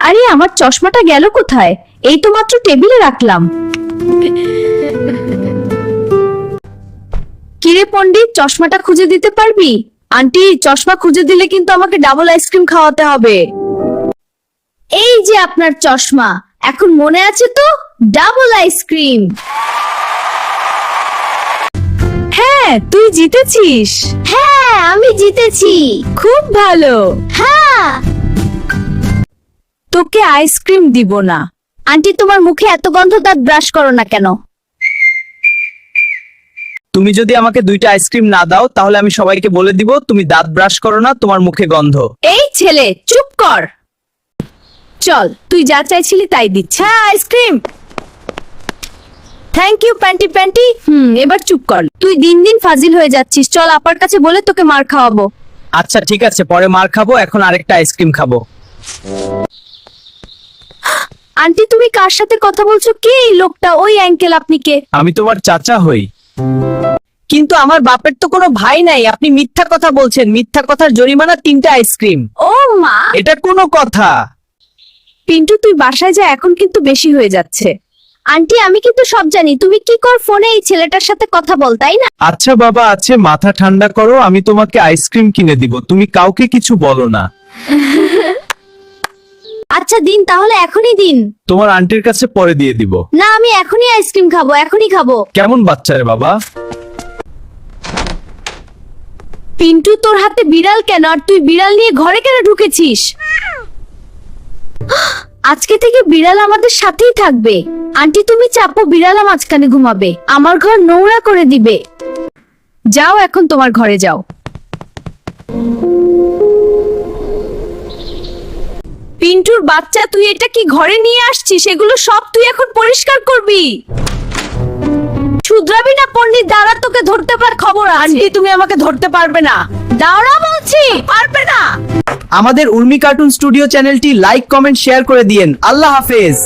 আরে আমার চশমাটা গেল কোথায়? এই তো মাত্র টেবিলে রাখলাম। কিরে পণ্ডিত, চশমাটা খুঁজে দিতে পারবি? আন্টি, চশমা খুঁজে দিলে কিন্তু আমাকে ডাবল আইসক্রিম খাওয়াতে হবে। এই যে আপনার চশমা, এখন মনে আছে তো? Double ice cream. হ্যাঁ, তুই জিতেছিস। হ্যাঁ, আমি জিতেছি। খুব ভালো। হ্যাঁ, তোকে আইসক্রিম দিব না। আন্টি, তোমার মুখে এত গন্ধ, দাঁত ব্রাশ করো না কেন? তুমি যদি আমাকে 2টা আইসক্রিম না দাও তাহলে আমি সবাইকে বলে দিব তুমি দাঁত ব্রাশ করো না, তোমার মুখে গন্ধ। এই ছেলে, চুপ কর। চল, তুই যা চাইছিলি তাই দিচ্ছি। হ্যাঁ, আইসক্রিম। থ্যাংক ইউ প্যান্টি প্যান্টি। এবার চুপ কর। তুই দিন দিন ফাজিল হয়ে যাচ্ছিস। চল, আপার কাছে বলে তোকে মার খাওয়াবো। আচ্ছা ঠিক আছে, পরে মার খাবো, এখন আরেকটা আইসক্রিম খাবো। আন্টি, তুমি কার সাথে কথা বলছো? কে এই লোকটা? ওই আঙ্কেল, আপনি কে? আমি তোমার চাচা হই। কিন্তু আমার বাপের তো কোনো ভাই নাই, আপনি মিথ্যা কথা বলছেন। মিথ্যা কথার জরিমানা 3টা আইসক্রিম। ও মা! এটা কোনো কথা? পিন্টু, তুই বাসায় যা, এখন কিন্তু বেশি হয়ে যাচ্ছে। আন্টি, আমি কিন্তু সব জানি। তুমি কি কর ফোনে এই ছেলেটার সাথে কথা বল, তাই না? আচ্ছা বাবা আছে, মাথা ঠান্ডা করো, আমি তোমাকে আইসক্রিম কিনে দিব, তুমি কাউকে কিছু বলো না। আচ্ছা দিন, তাহলে এখনই দিন। তোমার আন্টির কাছে পরে দিয়ে দিব। না, আমি এখনই আইসক্রিম খাবো, এখনই খাবো। কেমন বাচ্চা রে বাবা? পিন্টু, তোর হাতে বিড়াল কেন? আর তুই বিড়াল নিয়ে ঘরে কেন ঢুকেছিস? আজকে থেকে বিড়াল আমাদের সাথেই থাকবে। আন্টি, তুমি চাপো, বিড়াল মাঝখানে ঘুমাবে, আমার ঘর নোংরা করে দিবে। যাও, এখন তোমার ঘরে যাও। পিন্টুর বাচ্চা, তুই এটা কি ঘরে নিয়ে আসছিস? এগুলো সব তুই এখন পরিষ্কার করবি। শুধরাবি না পণ্ডিত, দাঁড়া, তোকে ধরতে পার খবর আছে। আন্টি, তুমি আমাকে ধরতে পারবে না। দাঁড়া বলছি, পারবে না। আমাদের উর্মি কার্টুন স্টুডিও চ্যানেলটি লাইক কমেন্ট শেয়ার করে দিয়েন। আল্লাহ হাফেজ।